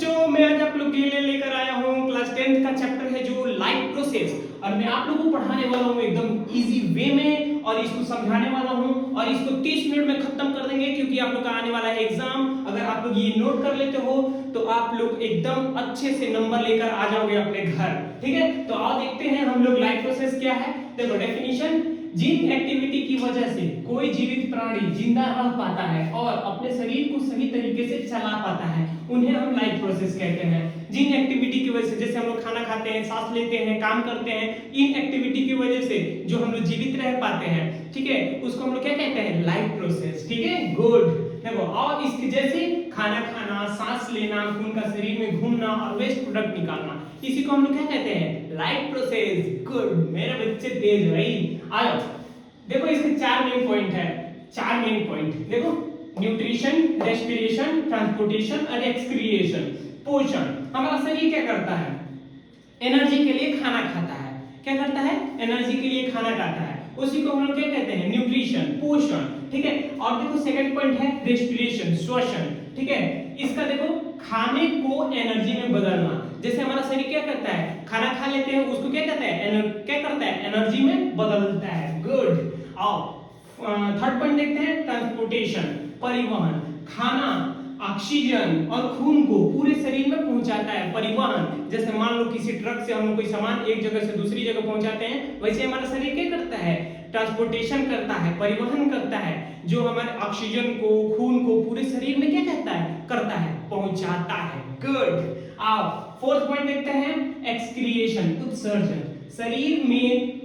बच्चों मैं आज आप लोग के लिए लेकर आया हूँ क्लास 10th का चैप्टर है जो लाइफ प्रोसेस, और मैं आप लोगों को पढ़ाने वाला हूँ एकदम इजी वे में, और इसको समझाने वाला हूँ और इसको 30 मिनट में खत्म कर देंगे क्योंकि आप लोग का आने वाला है एग्जाम। अगर आप लोग ये नोट कर लेते हो तो आप लोग एकदम अच्छे से नंबर लेकर आ जाओगे अपने घर। ठीक है, तो आओ देखते हैं हम लोग लाइफ प्रोसेस क्या है। देखो डेफिनेशन, जिन एक्टिविटी की वजह से कोई जीवित प्राणी जिंदा रह पाता है और अपने शरीर को सही तरीके से चला पाता है उन्हें हम लाइफ प्रोसेस कहते हैं। जिन एक्टिविटी की वजह से, जैसे हम लोग खाना खाते हैं, सांस लेते हैं, काम करते हैं, इन एक्टिविटी की वजह से जो हम लोग जीवित रह पाते हैं, ठीक है, उसको हम लोग क्या कहते हैं, लाइफ प्रोसेस। ठीक है, गुड। देखो और इसके जैसे खाना खाना, सांस लेना, खून का शरीर में घूमना और वेस्ट प्रोडक्ट निकालना, इसी को हम लोग क्या कहते हैं, लाइफ प्रोसेस। गुड, मेरे बच्चे तेज भाई। आओ देखो इसके 4 मेन पॉइंट है, 4 मेन पॉइंट देखो, न्यूट्रिशन, रेस्पिरेशन, ट्रांसपोर्टेशन और एक्सक्रिएशन। पोषण, हमारा शरीर क्या करता है, एनर्जी के लिए खाना खाता है। क्या करता है, एनर्जी के लिए खाना खाता है, उसी को हम लोग क्या कहते हैं, न्यूट्रिशन, पोषण। ठीक है, और देखो सेकंड पॉइंट है रेस्पिरेशन, श्वसन। ठीक है, इसका देखो खाने को एनर्जी में बदलना। जैसे हमारा शरीर क्या करता है, खाना खा लेते हैं, उसको क्या कहता है, क्या करता है, एनर्जी में बदलता है। गुड। आओ थर्ड पॉइंट देखते हैं, ट्रांसपोर्टेशन, परिवहन। खाना, ऑक्सीजन और खून को पूरे शरीर में पहुंचाता है। परिवहन, जैसे मान लो किसी ट्रक से हम लोग कोई सामान एक जगह से दूसरी जगह पहुंचाते हैं, वैसे हमारा शरीर क्या करता है, ट्रांसपोर्टेशन करता है, परिवहन करता है, जो हमारे ऑक्सीजन को, खून को पूरे शरीर में क्या करता है, पहुंचाता है। गुड। आओ फोर्थ पॉइंट देखते हैं, एक्सक्रिएशन, उत्सर्जन।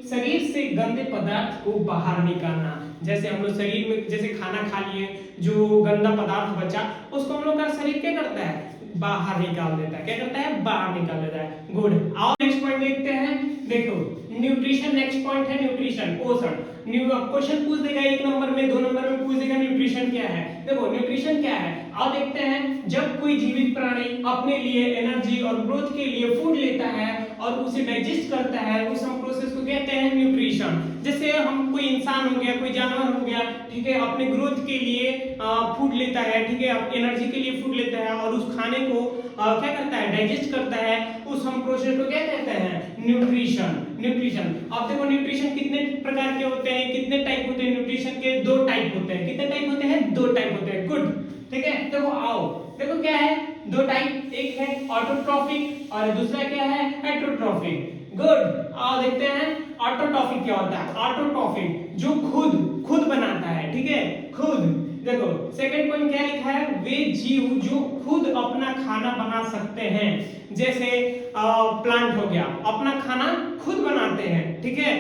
शरीर से गंदे पदार्थ को बाहर निकालना। जैसे हम लोग शरीर में जैसे खाना खा लिए, जो गंदा पदार्थ बचा उसको हम लोग का शरीर क्या करता है, बाहर निकाल देता है। क्या करता है, बाहर निकाल देता है। गुड। आओ नेक्स्ट पॉइंट देखते हैं। देखो न्यूट्रिशन, नेक्स्ट पॉइंट है न्यूट्रिशन, पोषण। क्वेश्चन पूछ देगा 1 नंबर में, 2 नंबर में पूछ देगा न्यूट्रिशन क्या है। देखो न्यूट्रिशन क्या है, आओ देखते हैं। जब कोई जीवित प्राणी अपने लिए एनर्जी और ग्रोथ के लिए फूड लेता है और उसे डाइजेस्ट करता है, उस हम प्रोसेस को कहते हैं न्यूट्रिशन। जैसे हम कोई इंसान हो गया, कोई जानवर हो गया, ठीक है, अपने ग्रोथ के लिए फूड लेता है, ठीक है, एनर्जी के लिए फूड लेता है और उस खाने को क्या करता है, डाइजेस्ट करता है, उस हम प्रोसेस को क्या कहते हैं, न्यूट्रिशन। न्यूट्रिशन। अब देखो न्यूट्रिशन कितने प्रकार के होते हैं, कितने टाइप होते हैं न्यूट्रिशन के, 2 टाइप होते हैं। कितने टाइप होते हैं, 2 टाइप होते हैं। गुड। ठीक है, देखो आओ देखो क्या है, 2 टाइप, एक है ऑटोट्रॉफिक और दूसरा क्या है, हेटेरोट्रॉफिक। गुड। आओ देखते हैं ऑटोट्रॉफिक क्या होता है। ऑटोट्रॉफिक जो खुद बनाता है, ठीक है, खुद। देखो सेकंड पॉइंट क्या लिखा है, वे जीव जो खुद अपना खाना बना सकते हैं। जैसे प्लांट हो गया, अपना खाना खुद बनाते हैं, ठीक है,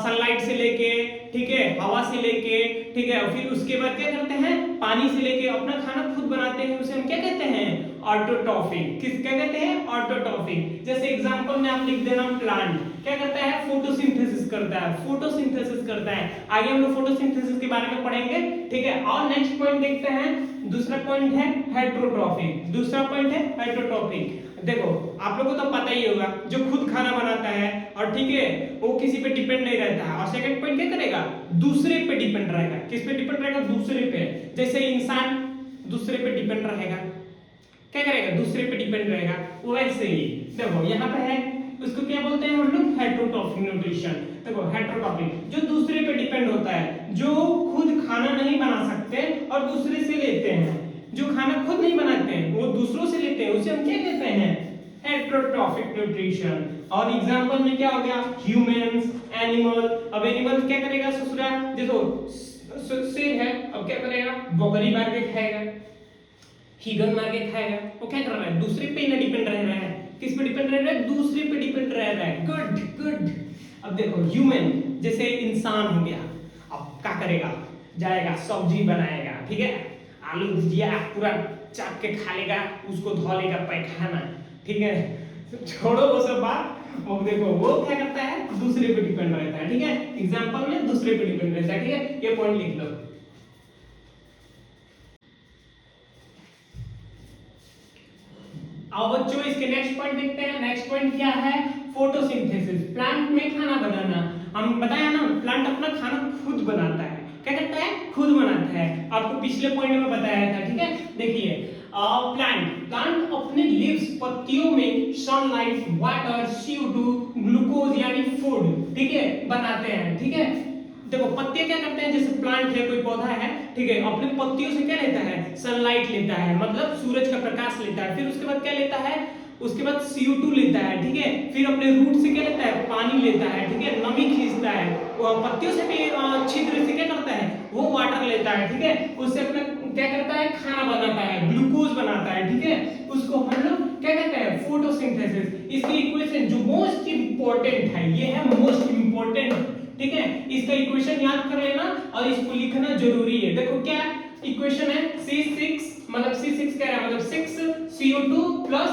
सनलाइट से लेके, ठीक है, हवा से लेके, ठीक है, फिर उसके बाद क्या करते हैं, पानी से लेके अपना खाना खुद बनाते हैं, उसे हम क्या कहते हैं, ऑटोट्रॉफिक। किस क्या कहते हैं, ऑटोट्रॉफिक। जैसे एग्जांपल में आप लिख देना, प्लांट क्या करता है, फोटोसिंथेसिस करता है, फोटोसिंथेसिस करता है। आगे हम लोग फोटोसिंथेसिस के बारे में पढ़ेंगे, ठीक है। और नेक्स्ट पॉइंट देखते हैं, दूसरा पॉइंट है हेटेरोट्रॉफिक। दूसरा पॉइंट है हेटेरोट्रॉफिक। देखो आप लोगों को तो पता ही होगा, जो खुद खाना बनाता है और ठीक है वो किसी पे डिपेंड नहीं रहता है, और सेकंड पॉइंट क्या करेगा, दूसरे पे डिपेंड रहेगा। किस पे डिपेंड रहेगा, दूसरे पे। जैसे इंसान दूसरे पे डिपेंड रहेगा, क्या करेगा, दूसरे पे डिपेंड रहेगा, वैसे ही देखो यहाँ पे है, उसको क्या बोलते हैं हम लोग, हेटेरोट्रॉफिक न्यूट्रिशन। देखो हेटेरोट्रॉफिक जो दूसरे पे डिपेंड होता है, जो खुद खाना नहीं बना सकते और दूसरे से लेते हैं। जो खाना खुद नहीं बनाते हैं वो दूसरों से लेते हैं, उसे हम क्या कहते हैं, हेटेरोट्रॉफिक न्यूट्रिशन। और एग्जांपल में क्या हो गया, ह्यूमंस, एनिमल। अब एनिमल क्या करेगा, ससुरा, देखो शेर है, अब क्या करेगा, बकरी मार के खाएगा, हिरन मार के खाएगा। वो क्या कर रहा है, दूसरे पे ना डिपेंड रह रहा है। किस पे डिपेंड रह रहा है, दूसरे पे डिपेंड रह रहा है। Good good. अब देखो ह्यूमन, जैसे इंसान हो गया, अब क्या करेगा, जाएगा सब्जी बनाएगा, ठीक है, आलू भुजिया पूरा चाट के खा लेगा, उसको धो लेगा पैखाना, ठीक है, छोड़ो वो सब बात। और देखो वो क्या करता है, दूसरे पे डिपेंड रहता है, ठीक है, एग्जांपल में दूसरे पे डिपेंड रहता है, ठीक है, ये पॉइंट लिख लो। अब बच्चों इसके नेक्स्ट पॉइंट देखते हैं। नेक्स्ट पॉइंट क्या है, फोटोसिंथेसिस, प्लांट में खाना बनाना। हम बताया ना, प्लांट अपना खाना खुद बनाता है। क्या करता है, खुद बनाता है। आपको पिछले पॉइंट में बताया था, ठीक है। देखिए प्लांट प्लांट अपने लीव्स पत्तियों में सनलाइट, वाटर, CO2, ग्लूकोज यानी फूड, ठीक है, बनाते हैं, ठीक है। देखो पत्ते क्या करते हैं, जैसे प्लांट है, कोई पौधा है, ठीक है, अपने पत्तियों से क्या लेता है, सनलाइट लेता है, मतलब सूरज का प्रकाश लेता है, फिर उसके बाद क्या लेता है, उसके बाद CO2 लेता है, ठीक है, फिर अपने रूट से क्या लेता है, पानी लेता है, ठीक है, नमी खींचता है, पत्तियों से भी छिद्र से क्या करता है, वो वाटर लेता है, ठीक है, उससे अपना क्या करता है, खाना बनाता है, ग्लूकोज बनाता है, ठीक है, उसको हम लोग क्या कहते हैं, फोटोसिंथेसिस। इसकी इक्वेशन जो मोस्ट इंपॉर्टेंट है, ये है मोस्ट इंपॉर्टेंट, ठीक है, इसका इक्वेशन याद कर लेना और इसको लिखना जरूरी है। देखो क्या इक्वेशन है, C6 मतलब C6 क्या है, मतलब 6CO2 plus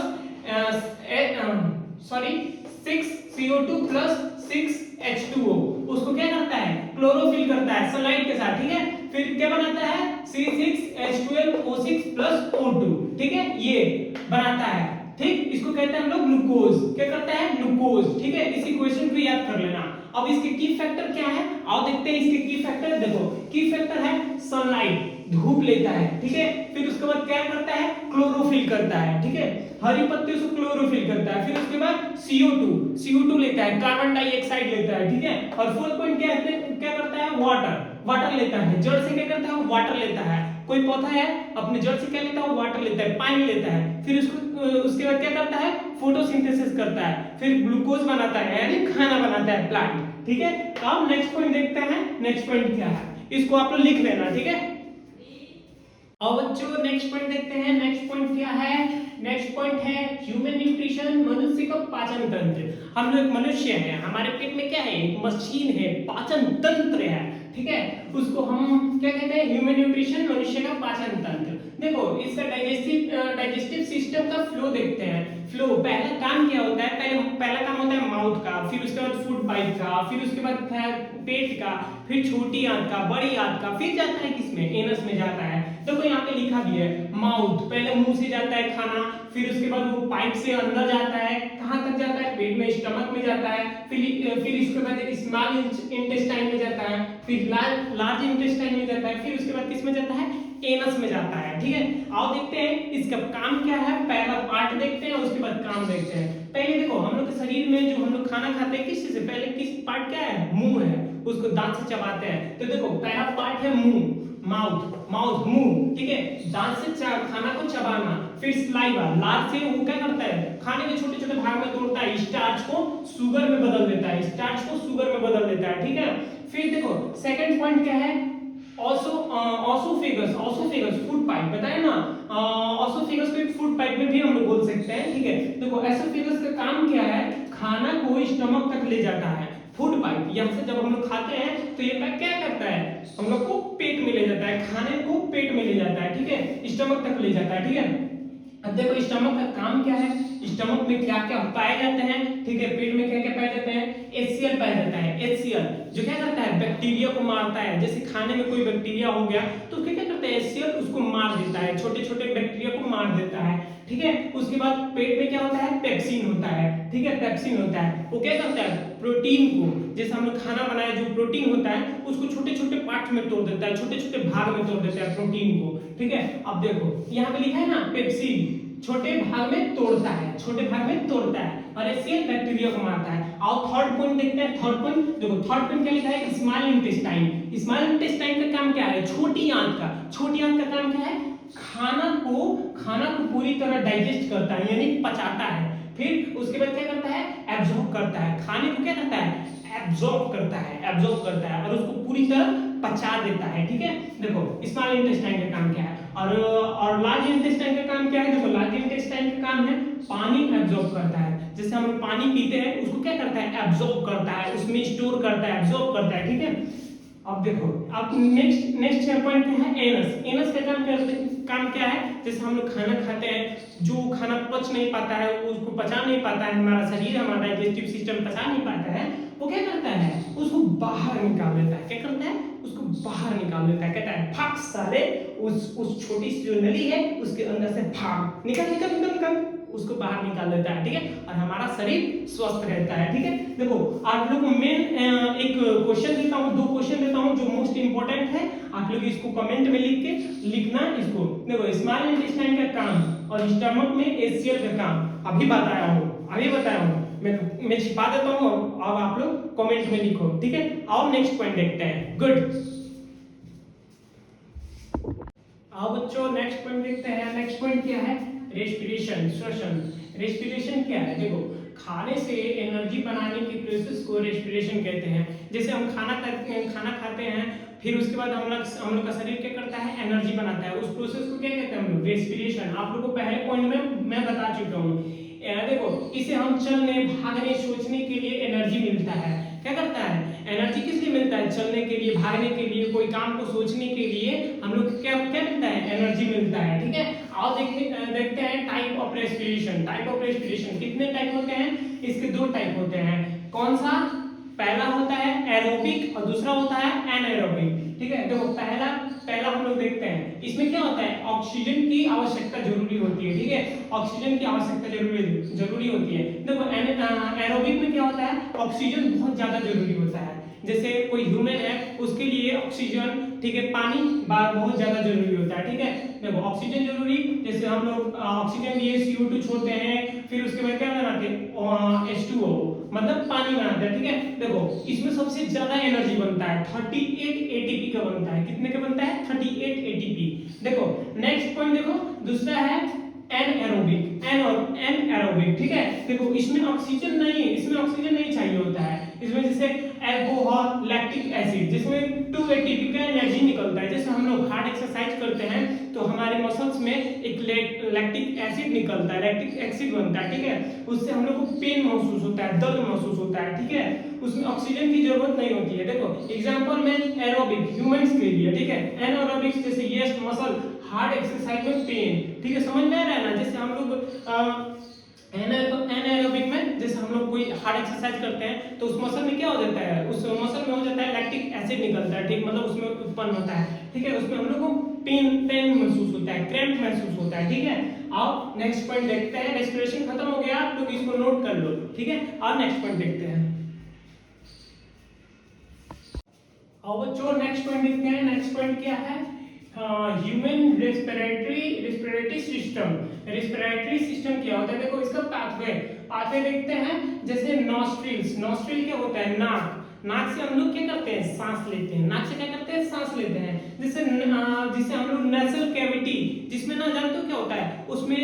6CO2 plus 6H2O, उसको क्या करता है, क्लोरोफिल करता है सनलाइट के साथ, ठीक है, फिर क्या बनाता है, C6H12O6 प्लस O2, ठीक है, ये बनाता है, ठीक, इसको कहते हैं हम लोग ग्लूकोज, क्या करता है, ग्लूकोज, ठीक है, इस इक्वेशन को याद कर लेना। अब इसके की फैक्टर क्या है, आओ देखते हैं इसके की फैक्टर। देखो की फैक्टर है सनलाइट, धूप लेता है, ठीक है, फिर उसके बाद क्या करता है, क्लोरोफिल करता है, ठीक है, हरी पत्तियों से क्लोरोफिल करता है, फिर उसके बाद CO2 लेता है, कार्बन डाइऑक्साइड लेता है, ठीक है, और फोर्थ पॉइंट क्या करता है, वाटर लेता है, जड़ से क्या करता है, वाटर लेता है, कोई पौधा है अपने जड़ से क्या लेता है, वाटर लेता है, पानी लेता है, फिर उसके बाद क्या करता है, फोटोसिंथेसिस करता है, फिर ग्लूकोज बनाता है यानी खाना बनाता है प्लांट, ठीक है। अब नेक्स्ट पॉइंट देखते हैं, नेक्स्ट पॉइंट क्या है, इसको आप लोग लिख लेना, ठीक है। अब बच्चों नेक्स्ट पॉइंट देखते हैं, नेक्स्ट पॉइंट क्या है, नेक्स्ट पॉइंट है ह्यूमन न्यूट्रिशन, मनुष्य का पाचन तंत्र। हम लोग मनुष्य हैं, हमारे पेट में क्या है, एक मशीन है, पाचन तंत्र है, ठीक है, उसको हम क्या कहते हैं, ह्यूमन न्यूट्रिशन, मनुष्य का पाचन तंत्र। देखो इसका डाइजेस्टिव सिस्टम का फ्लो देखते हैं। फ्लो पहला काम क्या होता है, पहला काम होता है माउथ का, फिर उसके बाद फूड पाइप का, फिर उसके बाद पेट का, फिर छोटी आंत का, बड़ी आंत का, फिर जाता है किसमें, एनस में जाता है। देखो यहाँ पे लिखा भी है माउथ, पहले मुंह से जाता है खाना, फिर उसके बाद वो पाइप से अंदर जाता है, कहाँ तक जाता है, पेट में, स्टमक में जाता है, फिर इसके बाद स्मॉल इंटेस्टाइन में जाता है, फिर लार्ज इंटेस्टाइन में जाता है, फिर उसके बाद किस में जाता है, एनस में जाता है, ठीक है। आओ देखते हैं इसका काम क्या है, पहला पार्ट देखते हैं उसके बाद काम देखते हैं। पहले देखो हम लोग के शरीर में जो हम लोग खाना खाते हैं, किस चीज से पहले, किस पार्ट क्या है, मुंह है, उसको दांत से चबाते हैं। तो देखो पहला पार्ट है मुंह, माउथ मुंह, ठीक है, दांत से खाना को चबाना, फिर सलाइवा, लार से वो क्या करता है, खाने के छोटे छोटे भाग में तोड़ता है, स्टार्च को शुगर में बदल देता है, ठीक है। फिर देखो सेकंड पॉइंट क्या है, ऑसोफेगस फूड पाइप, बताए ना, ऑसोफेगस को एक फूड पाइप में भी हम लोग बोल सकते हैं, ठीक है। देखो एसोफेगस का काम क्या है, खाना को स्टमक तक ले जाता है, फूड पाइप, यहाँ से जब हम लोग खाते हैं तो ये पाइप क्या करता है, हम लोग को पेट में ले जाता है, खाने को पेट में ले जाता है, ठीक है, स्टमक तक ले जाता है, ठीक है। अब देखो स्टमक का काम क्या है, स्टमक में क्या क्या पाए जाते हैं, ठीक है, पेट में क्या क्या पाए जाते हैं, HCl पाया जाता है, HCl जो क्या करता है, बैक्टीरिया को मारता है, जैसे खाने में कोई बैक्टीरिया हो गया तो क्या करता है, HCl उसको मार देता है, छोटे छोटे बैक्टीरिया को मार देता है, ठीक है। उसके बाद पेट में क्या होता है, पेप्सिन होता है, ठीक है, पेप्सिन होता है, वो क्या करता है, प्रोटीन को, जैसे हम लोग खाना बनाए जो प्रोटीन होता है उसको छोटे छोटे पार्ट में तोड़ देता है, छोटे छोटे भाग में तोड़ देता है प्रोटीन को, ठीक है। अब देखो यहाँ पे लिखा है ना, पेप्सिन छोटे भाग में तोड़ता है, और HCl बैक्टीरिया को मारता है। आओ थर्ड पॉइंट देखते हैं, थर्ड पॉइंट देखो, थर्ड पॉइंट क्या लिखा है, स्मॉल इंटेस्टाइन का काम क्या है, छोटी आंत का काम क्या है, खाना को पूरी तरह डाइजेस्ट करता है यानी पचाता है, फिर उसके बाद क्या करता है, एब्जॉर्ब करता है, खाने को क्या करता है, एब्जॉर्ब करता है और उसको पूरी तरह पचा देता है, ठीक है। देखो स्मॉल इंटेस्टाइन का काम क्या है, और लार्ज इंटेस्टाइन का काम क्या है, देखो लार्ज इंटेस्टाइन का काम है पानी एब्जॉर्ब करता है, जैसे हम लोग पानी पीते हैं उसको क्या करता है, एब्जॉर्ब करता है, उसमें स्टोर करता है, एब्जॉर्ब करता है, ठीक है। अब देखो अब नेक्स्ट पॉइंट क्या है, एनस का काम क्या है, जैसे हम लोग खाना खाते हैं, जो खाना पच नहीं पाता है, उसको पचा नहीं पाता है, हमारा शरीर, हमारा डाइजेस्टिव सिस्टम पचा नहीं पाता है, वो क्या करता है, उसको बाहर निकाल देता है, क्या करता है, उसको बाहर निकाल देता है, कहता है भाग साले, उस छोटी सी जो नली है उसके अंदर से भाग, निकल उसको बाहर निकाल देता है, ठीक है, और हमारा शरीर स्वस्थ रहता है, ठीक है। देखो आप लोग को मेन एक क्वेश्चन देता हूँ, 2 क्वेश्चन देता हूँ जो मोस्ट इंपॉर्टेंट है, आप लोग इसको कमेंट में लिख के लिखना। इसको देखो स्मॉल इंटेस्टाइन का काम, और स्टमक में HCl का काम अभी बताया हूँ मैं छिपा देता हूँ। अब आप लोग कमेंट में लिखो, ठीक है। आओ नेक्स्ट पॉइंट देखते हैं। गुड, आओ बच्चों नेक्स्ट पॉइंट देखते हैं। नेक्स्ट पॉइंट क्या है? रेस्पिरेशन, श्वसन। रेस्पिरेशन क्या है? देखो, खाने से एनर्जी बनाने की प्रोसेस को रेस्पिरेशन कहते हैं। जैसे हम खाना खाते हैं, फिर उसके बाद हम लोग का शरीर क्या करता है? एनर्जी बनाता है। उस प्रोसेस को क्या कहते हैं हम लोग? रेस्पिरेशन। आप लोग को पहले पॉइंट में मैं बता चुका हूँ। देखो, इसे हम चलने, भागने, सोचने के लिए एनर्जी मिलता है। क्या करता है? एनर्जी किस लिए मिलता है? चलने के लिए, भागने के लिए, कोई काम को सोचने के लिए हम लोग क्या क्या मिलता है? एनर्जी मिलता है, ठीक है। आओ देखते हैं type of respiration. Type of respiration कितने टाइप होते हैं? इसके दो टाइप होते हैं। कौन सा? पहला होता है एरोबिक और दूसरा होता है एनाएरोबिक, ठीक है। देखो, पहला हम लोग देखते हैं। इसमें क्या होता है? ऑक्सीजन की आवश्यकता जरूरी होती है, ठीक है। ऑक्सीजन की आवश्यकता जरूरी होती है। देखो, एरोबिक में क्या होता है? ऑक्सीजन बहुत ज्यादा जरूरी होता है। जैसे कोई ह्यूमन है, उसके लिए ऑक्सीजन, ठीक है, पानी बहुत ज्यादा जरूरी होता है, ठीक है। देखो, ऑक्सीजन जरूरी, जैसे हम लोग ऑक्सीजन लिए CO2 छोड़ते हैं, फिर उसके बाद क्या बनाते हैं? H2O, मतलब पानी बनाते हैं, ठीक है। देखो, इसमें सबसे ज्यादा एनर्जी बनता है, 38 ATP का बनता है। कितने का बनता है? 38 ATP। देखो, नेक्स्ट पॉइंट देखो, दूसरा है एनएरोबिक, ठीक है। देखो, इसमें ऑक्सीजन नहीं चाहिए होता है। इसमें जैसे अल्कोहल, लैक्टिक एसिड, जिसमें 2 ATP का एनर्जी निकलता है। जैसे हम लोग हार्ड एक्सरसाइज करते हैं तो हमारे मसल्स में एक लैक्टिक एसिड निकलता है, लैक्टिक एसिड बनता है, ठीक है। उससे हम लोग को पेन महसूस होता है, दर्द महसूस होता है, ठीक है। उसमें ऑक्सीजन की जरूरत नहीं होती है। देखो, एग्जांपल में एरोबिक ह्यूमंस के लिए, ठीक है। एनारोबिक जैसे येस्ट मसल, हार्ड एक्सरसाइज में पेन, ठीक है। समझ में आ रहा है ना? जैसे हम लोग एनाएरोबिक में, जैसे हम लोग कोई हार्ड एक्सरसाइज करते हैं तो उस मसल में क्या हो जाता है? उस मसल में हो जाता है लैक्टिक एसिड निकलता है, ठीक, मतलब उसमें उत्पन्न होता है, ठीक है। उसमें हम लोग को पेन महसूस होता है, क्रैम्प महसूस होता है, ठीक है। आओ नेक्स्ट पॉइंट देखते हैं। रेस्पिरेशन खत्म हो गया, आप लोग इसको नोट कर लो, ठीक है। और नेक्स्ट पॉइंट देखते हैं। आओ बच्चों नेक्स्ट पॉइंट देखते हैं। नेक्स्ट पॉइंट क्या है? Human respiratory system. Respiratory system क्या होता है? देखो, इसका पाथवे देखते हैं। जैसे नॉस्ट्रिल क्या होता है? नाक से हम लोग क्या करते हैं? सांस लेते हैं। नाक से क्या करते हैं? सांस लेते हैं। जिसे हम लोग नेजल कैविटी, जिसमें ना जानते हो क्या होता है? उसमें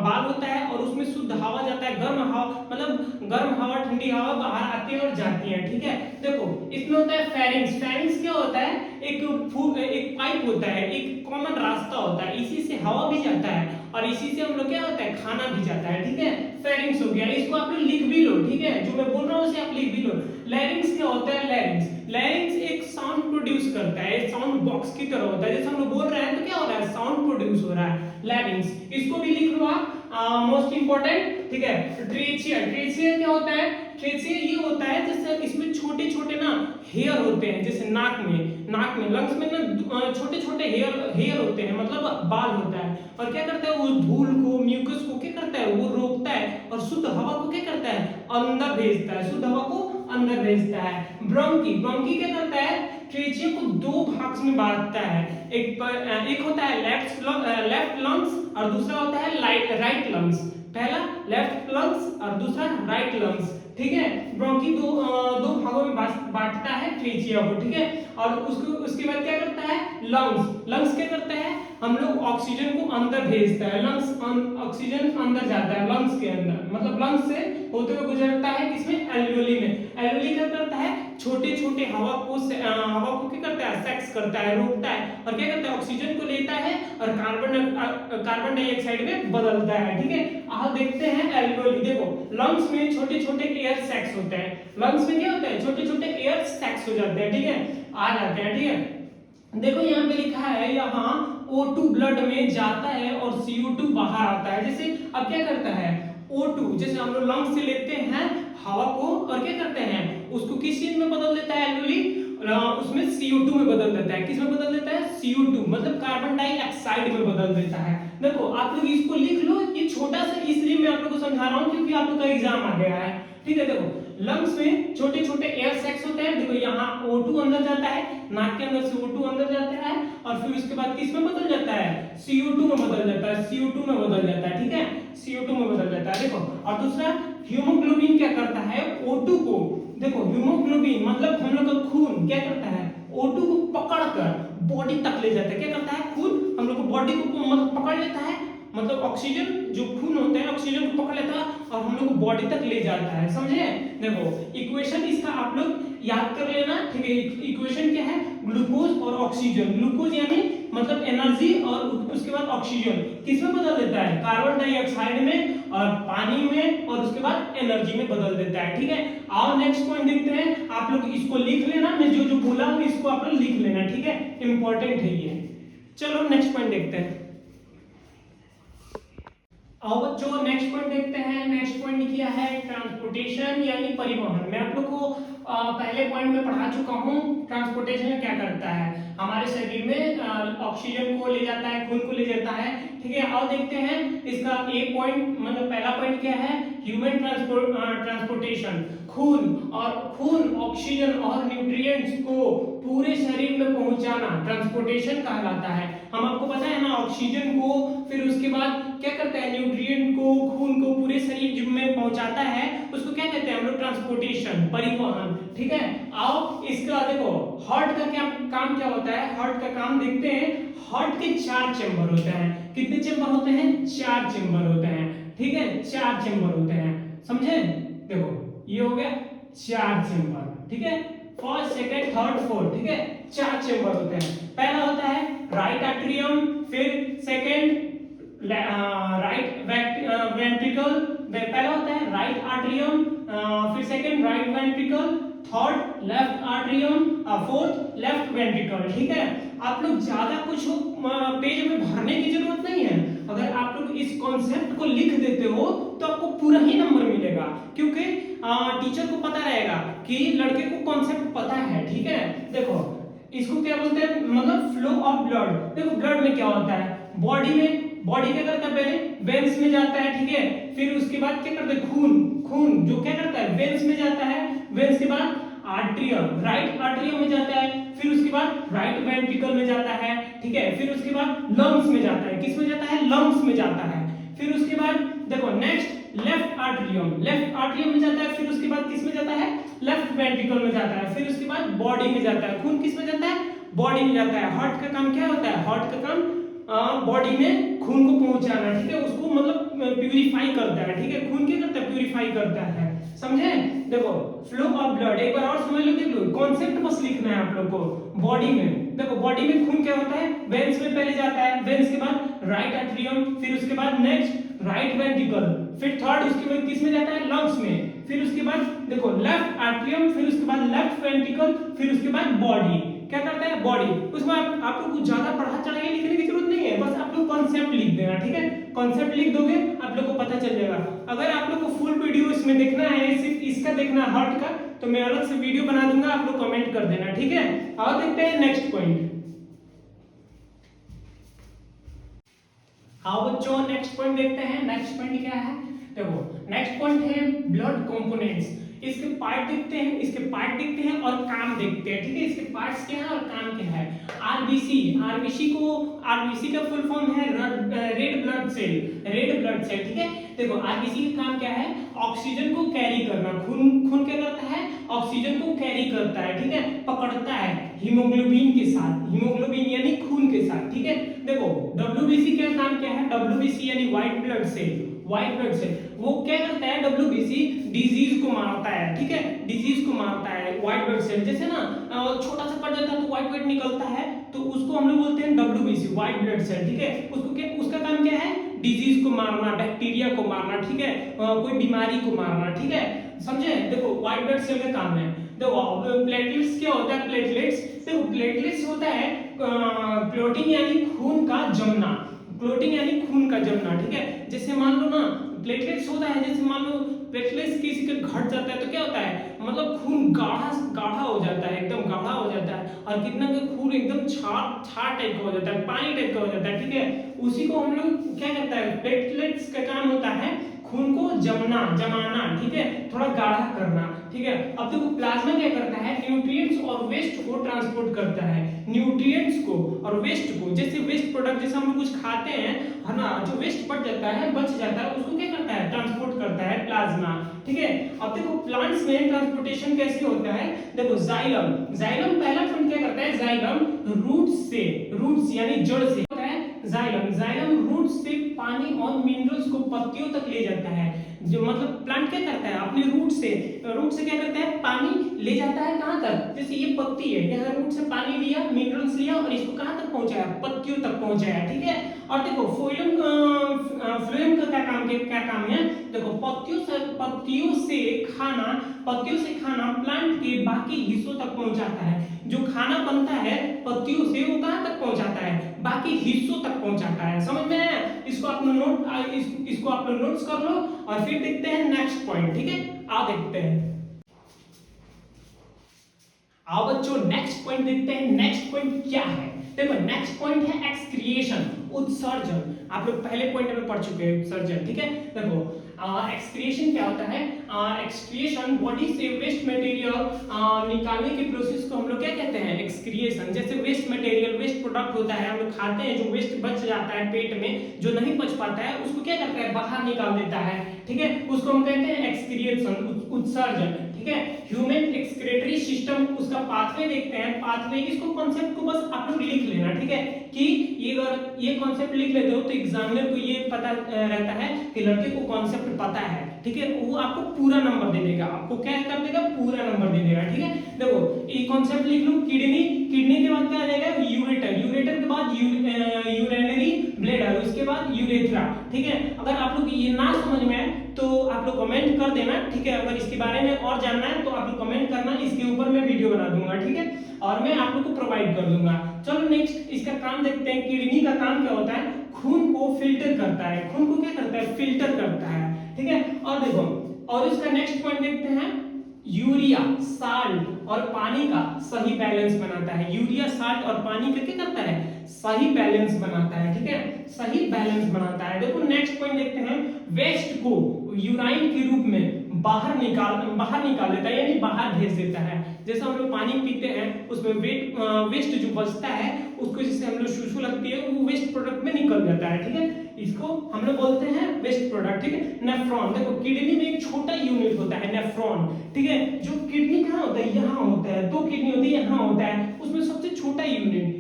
बाल होता है और उसमें शुद्ध हवा जाता है, गर्म हवा, मतलब गर्म हवा, ठंडी हवा बाहर आती है और जाती है, ठीक है। देखो, इसमें होता है फेरिंग्स क्या होता है? एक पाइप होता है, एक कॉमन रास्ता होता है, इसी से हवा भी जाता है और इसी से हम लोग क्या होता है? खाना भी जाता है, ठीक है। फेरिंग्स हो गया, इसको आप लोग लिख भी लो, ठीक है। जो मैं बोल रहा हूँ उसे आप लिख भी लो। लैरिंग्स क्या होता है? लैरिंग्स एक साउंड प्रोड्यूस करता है, एक साउंड बॉक्स की तरह होता है। जैसे हम लोग बोल रहे हैं तो क्या हो रहा है? साउंड प्रोड्यूस हो रहा है, लैरिंग्स। इसको भी लिख लो आप, मोस्ट इंपॉर्टेंट, ठीक है। ट्रेचिया क्या होता है? ट्रेचिया ये होता है जैसे इसमें छोटे छोटे ना हेयर होते हैं, जैसे नाक में लंग्स में ना छोटे छोटे हेयर होते हैं, मतलब बाल होता है। और क्या करता है? वो धूल को, म्यूकस को क्या करता है? वो रोकता है और शुद्ध हवा को क्या करता है? अंदर भेजता है, शुद्ध हवा को अंदर भेजता है। ब्रोंकी क्या करता है? ट्रेचिया को दो भाग में बांटता है। एक होता है लेफ्ट लंग्स और दूसरा होता है राइट लंग्स। पहला लेफ्ट लंग्स और दूसरा राइट लंग्स, ठीक है। ब्रोंकी दो भागों में बांटता है ट्रेचिया को, ठीक है। और उसके बाद क्या करता है? लंग्स क्या करता है? हम लोग ऑक्सीजन को अंदर भेजता है। ऑक्सीजन अंदर जाता है लंग्स के अंदर, मतलब लंग्स से होते हुए गुजरता है किसमें? एल्वियोली में। एल्वियोली क्या करता है? छोटे छोटे हवा को क्या करता है? सेक्स करता है, रोकता है और क्या करता है? ऑक्सीजन को लेता है और कार्बन डाइऑक्साइड में बदलता है, ठीक है। आप देखते हैं एल्वियोली। देखो, लंग्स में छोटे छोटे एयर सैक्स होते हैं। लंग्स में क्या होता है? छोटे छोटे एयर सैक्स हो जाते हैं, ठीक है, आ जाते हैं, ठीक है। देखो, यहाँ पे लिखा है, यहाँ O2 ब्लड में जाता है और CO2 बाहर आता है। जैसे अब क्या करता है? O2 जैसे हम लोग लंग्स से लेते हैं हवा को और क्या करते हैं? उसको किस चीज में बदल देता है एल्वियोली? उसमें CO2 में बदल देता है। किस में बदल देता है? CO2, मतलब कार्बन डाइऑक्साइड में बदल देता है। देखो, आप लोग इसको लिख लो। ये छोटा सा इसलिए मैं आप लोग को समझा रहा हूँ क्योंकि आप लोग का एग्जाम आ गया है, ठीक है। देखो, लंग्स में छोटे छोटे एयर सैक्स होते हैं। देखो यहाँ O2 अंदर जाता है, नाक के अंदर से O2 अंदर जाता है और फिर उसके बाद किस में बदल जाता है, CO2 में बदल जाता है, CO2 में बदल जाता है, ठीक है, CO2 में बदल जाता है। देखो और दूसरा हीमोग्लोबिन क्या करता है, O2 को, देखो हीमोग्लोबिन मतलब हम लोग का खून क्या करता है, O2 को पकड़कर बॉडी तक ले जाता है। क्या करता है, खून हम लोग को बॉडी को मतलब पकड़ लेता है, मतलब ऑक्सीजन जो खून होता है ऑक्सीजन को पकड़ लेता है और हम लोग को बॉडी तक ले जाता है, समझे। देखो इक्वेशन इसका आप लोग याद कर लेना, ठीक है। इक्वेशन क्या है, ग्लूकोज और ऑक्सीजन, ग्लूकोज यानी मतलब एनर्जी और उसके बाद ऑक्सीजन किस में बदल देता है, कार्बन डाइऑक्साइड में और पानी में और उसके बाद एनर्जी में बदल देता है, ठीक है। और नेक्स्ट पॉइंट देखते हैं, आप लोग इसको लिख लेना, मैं जो जो बोला हूं इसको आप लोग लिख लेना, ठीक है, इंपॉर्टेंट है ये। चलो नेक्स्ट पॉइंट देखते हैं। अब बच्चों नेक्स्ट पॉइंट देखते हैं। नेक्स्ट पॉइंट क्या है, ट्रांसपोर्टेशन यानी परिवहन। मैं आप लोग को पहले पॉइंट में पढ़ा चुका हूँ ट्रांसपोर्टेशन क्या करता है, हमारे शरीर में ऑक्सीजन को ले जाता है, खून को ले जाता है, ठीक है। और देखते हैं इसका एक पॉइंट, मतलब पहला पॉइंट क्या है, ह्यूमन ट्रांसपोर्टेशन, खून ऑक्सीजन और न्यूट्रिएंट्स को पूरे शरीर में पहुंचाना ट्रांसपोर्टेशन कहलाता है। हम आपको पता है ना, ऑक्सीजन को फिर उसके बाद क्या करता है, न्यूट्रिएंट को, खून को पूरे शरीर में पहुंचाता है, उसको क्या कहते हैं हम लोग, ट्रांसपोर्टेशन, परिवहन, ठीक है। आओ इसका देखो हार्ट का क्या काम क्या होता है, हार्ट का काम देखते हैं। हार्ट के 4 चेंबर होते हैं, कितने चेंबर होते हैं, 4 चेंबर होते हैं, ठीक है, 4 चेंबर होते हैं, समझे। देखो ये हो गया 4 चेंबर, ठीक है, फर्स्ट सेकंड थर्ड फोर्थ, ठीक है, 4 चेंबर होते हैं। पहला होता है राइट एट्रियम, फिर सेकंड राइट वेंट्रिकल, पहला होता है राइट एट्रियम, फिर second right ventricle, third left atrium, fourth left ventricle, ठीक है। आप लोग ज्यादा कुछ पेज में भरने की जरूरत नहीं है, अगर आप लोग इस कॉन्सेप्ट को लिख देते हो तो आपको पूरा ही नंबर मिलेगा, क्योंकि टीचर को पता रहेगा कि लड़के को कॉन्सेप्ट पता है, ठीक है। देखो इसको क्या बोलते हैं, मतलब फ्लो ऑफ ब्लड। देखो ब्लड में क्या होता है, बॉडी क्या करता है, पहले वेन्स में जाता है, ठीक है, फिर उसके बाद क्या करता है, खून जो क्या करता है, वेन्स में जाता है, वेन्स के बाद आर्टरियम, राइट आर्टरियम में जाता है, फिर उसके बाद राइट वेंट्रिकल में जाता है, ठीक है, फिर उसके बाद लंग्स में जाता है, किस में जाता है, लंग्स में जाता है, फिर उसके बाद देखो नेक्स्ट लेफ्ट आर्टरियम में जाता है, फिर उसके बाद किस में जाता है, लेफ्ट वेंट्रिकल में जाता है, फिर उसके बाद बॉडी में जाता है, खून किस में जाता है, बॉडी में जाता है। हार्ट का काम क्या होता है, हार्ट का काम बॉडी में खून को पहुंचाना, ठीक है, उसको मतलब प्यूरिफाई करता है, ठीक है, खून क्या करता है, प्यूरिफाई करता है, समझे। देखो फ्लो ऑफ ब्लड एक बार और समझ लो, देख लो कॉन्सेप्ट बस लिखना है आप लोग को। बॉडी में देखो, बॉडी में खून क्या होता है, वेन्स में पहले जाता है, वेन्स के बाद राइट एट्रियम, फिर उसके बाद नेक्स्ट राइट वेंट्रिकल, फिर थर्ड उसके बाद किस में जाता है, लंग्स में, फिर उसके बाद देखो लेफ्ट एट्रियम, फिर उसके बाद लेफ्ट वेंट्रिकल, फिर उसके बाद बॉडी क्या करता है, बॉडी। उसमें आप लोग को ज्यादा पढ़ा चढ़ा के लिखने की जरूरत नहीं है, बस आप लोग कॉन्सेप्ट लिख देना, ठीक है, कॉन्सेप्ट लिख दोगे आप लोग को पता चल जाएगा। अगर आप लोग को फुल वीडियो इसमें देखना है, सिर्फ इसका देखना है हार्ट का, तो मैं अलग से वीडियो बना दूंगा, आप लोग कमेंट कर देना, ठीक है। और देखते हैं नेक्स्ट पॉइंट। हाँ बच्चों नेक्स्ट पॉइंट देखते हैं। नेक्स्ट पॉइंट क्या है, देखो नेक्स्ट पॉइंट है ब्लड कंपोनेंट्स। इसके पार्ट देखते हैं, इसके पार्ट देखते हैं और काम देखते हैं, ठीक है, इसके पार्ट्स क्या है और काम क्या है। आरबीसी का फुल फॉर्म है रेड ब्लड सेल, ठीक है। देखो आरबीसी का काम क्या है, ऑक्सीजन को कैरी करना, खून क्या करता है, ऑक्सीजन को कैरी करता है, ठीक है, पकड़ता है हीमोग्लोबिन के साथ, हीमोग्लोबिन यानी खून के साथ, ठीक है। देखो डब्ल्यूबीसी का काम क्या है, डब्ल्यूबीसी यानी व्हाइट ब्लड सेल, वो क्या करता है, डब्ल्यूबीसी डिजीज को मारता है, ठीक है, डिजीज को मारता है व्हाइट ब्लड सेल। जैसे ना छोटा सा पड़ जाता है तो व्हाइट निकलता है, तो उसको हम लोग बोलते हैं डब्ल्यूबीसी व्हाइट ब्लड सेल, ठीक है। उसका काम क्या है, डिजीज को मारना, बैक्टीरिया को मारना, ठीक है, कोई बीमारी को मारना, ठीक है, समझे। देखो व्हाइट ब्लड सेल का काम है। देखो प्लेटलेट्स क्या होता है, प्लेटलेट्स होता है क्लोटिंग यानी खून का जमना, ठीक है। जैसे मान लो ना प्लेटलेट्स होता है, जैसे मान लो प्लेटलेट्स किसी का घट जाता है तो क्या होता है, मतलब खून गाढ़ा हो जाता है, एकदम गाढ़ा हो जाता है, और कितना का खून एकदम छार टाइप का हो जाता है, पानी टाइप का हो जाता है, ठीक है। उसी को हम लोग क्या करता है, प्लेटलेट्स का काम होता है खून को जमाना, ठीक है, थोड़ा गाढ़ा करना। ठीक है। अब देखो प्लाज्मा क्या करता है, न्यूट्रिएंट्स और वेस्ट को ट्रांसपोर्ट करता है, न्यूट्रिएंट्स को और वेस्ट को। जैसे वेस्ट प्रोडक्ट, जैसे हम लोग कुछ खाते हैं, है ना, जो वेस्ट बच जाता है उसको क्या करता है, ट्रांसपोर्ट करता है प्लाज्मा, ठीक है। अब देखो प्लांट्स में ट्रांसपोर्टेशन कैसे होता है, देखो जाइलम पहला पॉइंट क्या करता है, जाइलम रूट्स यानी जड़ से होता है, जाइलम रूट्स से पानी और मिनरल्स को पत्तियों तक ले जाता है। जो मतलब प्लांट क्या करता है, अपने रूट से क्या करता है, पानी ले जाता है कहां तक, जैसे ये पत्ती है, यह रूट से पानी लिया, मिनरल्स लिया और इसको कहां तक पहुंचाया, पत्तियों तक पहुंचाया, ठीक है। और देखो फ्लोएम का क्या काम है, देखो पत्तियों से खाना प्लांट के बाकी हिस्सों तक पहुंचाता है। जो खाना बनता है पत्तियों से वो कहां तक पहुंचाता है, बाकी हिस्सों तक पहुंचाता है। समझ में आया? इसको आप नोट्स कर लो और फिर देखते हैं नेक्स्ट पॉइंट, ठीक है। आओ देखते हैं, आओ बच्चों नेक्स्ट पॉइंट देखते हैं। नेक्स्ट पॉइंट क्या है, देखो नेक्स्ट पॉइंट है एक्सक्रिएशन, उत्सर्जन। आप लोग पहले पॉइंट में पढ़ चुके हैं उत्सर्जन, ठीक है। देखो एक्सक्रिएशन क्या होता है, एक्सक्रिएशन बॉडी से वेस्ट मटेरियल निकालने के प्रोसेस को हम लोग क्या कहते हैं, एक्सक्रिएशन। जैसे वेस्ट मटेरियल, वेस्ट प्रोडक्ट होता है, हम लोग खाते हैं, जो वेस्ट बच जाता है पेट में, जो नहीं पच पाता है, उसको क्या करता है, बाहर निकाल देता है, ठीक है, उसको हम कहते हैं एक्सक्रिएशन, उत्सर्जन, ठीक है। ह्यूमन एक्सक्रीटरी सिस्टम, उसका पाथवे देखते हैं, पाथवे, इसको कॉन्सेप्ट को बस आप लोग लिख लेना, ठीक है, कि ये अगर ये कॉन्सेप्ट लिख लेते हो तो एग्जामिनर को ये पता रहता है कि लड़के को कॉन्सेप्ट पता है, ठीक है, वो आपको पूरा नंबर दे देगा, आपको क्या कर देगा, पूरा नंबर दे देगा, ठीक है। देखो ये कॉन्सेप्ट लिख लो, किडनी के बाद क्या आ जाएगा, यूरेटर के बाद यूरिनरी ब्लैडर, उसके बाद यूरेथ्रा, ठीक है। अगर आप लोग ये ना समझ में आए तो आप लोग कमेंट कर देना, ठीक है। अगर इसके बारे में और जानना है तो आप लोग कमेंट करना, इसके ऊपर मैं वीडियो बना दूंगा, ठीक है, और मैं आप लोग को प्रोवाइड कर दूंगा। चलो नेक्स्ट इसका काम देखते हैं। किडनी का काम क्या होता है, खून को फिल्टर करता है, खून को क्या करता है, फिल्टर करता है, ठीक है। और देखो, और इसका नेक्स्ट पॉइंट देखते हैं, यूरिया साल्ट और पानी का सही बैलेंस बनाता है। यूरिया साल्ट और पानी का क्या करता है, सही बैलेंस बनाता है, ठीक है, सही बैलेंस बनाता है। देखो नेक्स्ट पॉइंट देखते हैं, वेस्ट को यूराइन के रूप में बाहर निकाल देता है, यानी बाहर भेज देता है। जैसे हम लोग पानी पीते हैं, उसमें वेस्ट जो बचता है, उसको जिससे हम लोग शुशु लगती है, वो वेस्ट प्रोडक्ट में निकल जाता है, ठीक है, इसको हम लोग बोलते हैं वेस्ट प्रोडक्ट, ठीक है। नेफ्रॉन, देखो किडनी में एक छोटा यूनिट होता है नेफ्रॉन, ठीक है, जो किडनी कहाँ होता है, यहाँ होता है, 2 किडनी होती है, यहाँ होता है, उसमें सबसे छोटा यूनिट,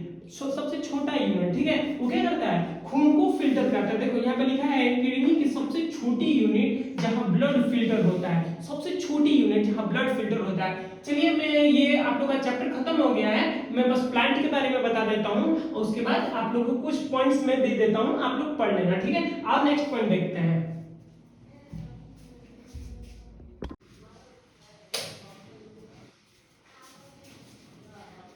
ठीक है, वो क्या करता है, खून को फिल्टर करता है। देखो यहाँ पे लिखा है किडनी की सबसे छोटी यूनिट जहाँ ब्लड फिल्टर होता है, सबसे छोटी यूनिट जहाँ ब्लड फिल्टर होता है। चलिए मैं ये आप लोग का चैप्टर खत्म हो गया है, मैं बस प्लांट के बारे में बता देता हूँ, उसके बाद आप लोगों को कुछ पॉइंट्स में दे देता हूँ, आप लोग पढ़ लेना, ठीक है। अब नेक्स्ट पॉइंट देखते हैं।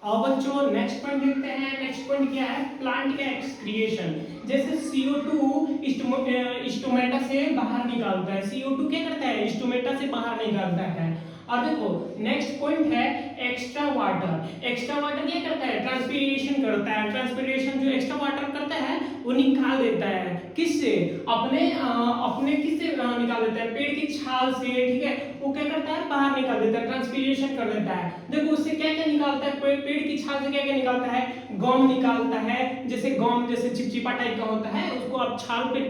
अब बच्चों नेक्स्ट पॉइंट देखते हैं। नेक्स्ट पॉइंट क्या है, प्लांट का एक्सक्रिएशन। जैसे CO2 स्टोमेटा से बाहर निकालता है, CO2 क्या करता है, स्टोमेटा से बाहर निकालता है। और देखो नेक्स्ट पॉइंट है एक्स्ट्रा वाटर। एक्स्ट्रा वाटर क्या करता है, ट्रांसपीरेशन करता है। ट्रांसपीरेशन जो एक्स्ट्रा वाटर करता है वो निकाल देता है, किससे, अपने किससे निकाल देता है, पेड़ की छाल से, ठीक है, वो क्या करता है, बाहर निकाल देता है, ट्रांसपीरेशन कर देता है। देखो उससे क्या क्या निकालता है, पेड़ की छाल से क्या क्या निकालता है, गम निकालता है। जैसे गम जैसे चिपचिपा टाइप का होता है, उसको आप छाल पे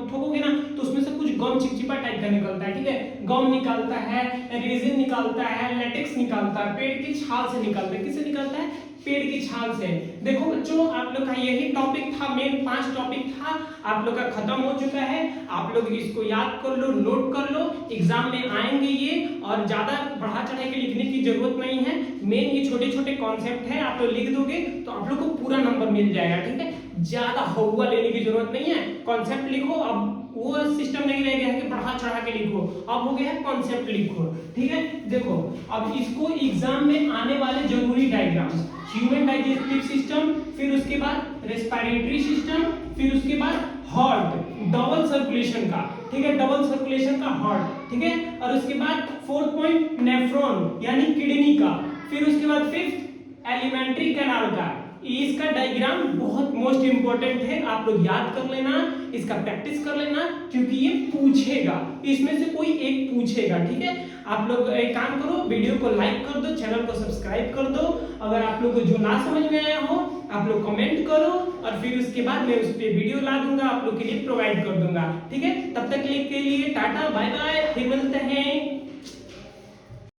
ठोकोगे ना तो उसमें से कुछ गम चिपचिपा टाइप का निकलता है, ठीक है, गम निकालता है, रेजिन निकालता है, लेटेक्स निकालता है, पेड़ की छाल से निकालता है। किससे निकालता है, पेड़ की छाल से। देखो बच्चों आप लोग का यही टॉपिक था, मेन 5 टॉपिक था, आप लोग का खत्म हो चुका है। आप लोग इसको याद कर लो, नोट कर लो, एग्जाम में आएंगे ये, और ज्यादा बढ़ा चढ़ा के लिखने की जरूरत नहीं है। मेन ये छोटे छोटे कॉन्सेप्ट है, आप लोग लिख दोगे तो आप लोग को पूरा नंबर मिल जाएगा, ठीक है। ज्यादा हुआ लेने की जरूरत नहीं है, कॉन्सेप्ट लिखो। अब वो सिस्टम नहीं रह गया है कि बढ़ा चढ़ा के लिखो, अब हो गया है कॉन्सेप्ट लिखो, ठीक है। देखो अब इसको एग्जाम में आने वाले जरूरी डायग्राम्स, ह्यूमन डाइजेस्टिव सिस्टम, फिर उसके बाद रेस्पिरेटरी सिस्टम, फिर उसके बाद हार्ट, डबल सर्कुलेशन का, ठीक है, डबल सर्कुलेशन का हार्ट, ठीक है। और उसके बाद 4th पॉइंट नेफ्रॉन यानी किडनी का, फिर उसके बाद 5th एलिमेंट्री कैनाल का, इसका डायग्राम बहुत मोस्ट इंपॉर्टेंट है, आप लोग याद कर लेना, इसका प्रैक्टिस कर लेना, क्योंकि ये पूछेगा, इसमें से कोई एक पूछेगा, ठीक है। आप लोग एक काम करो, वीडियो को लाइक कर दो, चैनल को सब्सक्राइब कर दो, अगर आप लोग को जो ना समझ में आया हो आप लोग कमेंट करो, और फिर उसके बाद मैं उस पे वीडियो ला दूंगा, आप लोग के लिए प्रोवाइड कर दूंगा, ठीक है। तब तक के लिए टाटा, बाय बाय।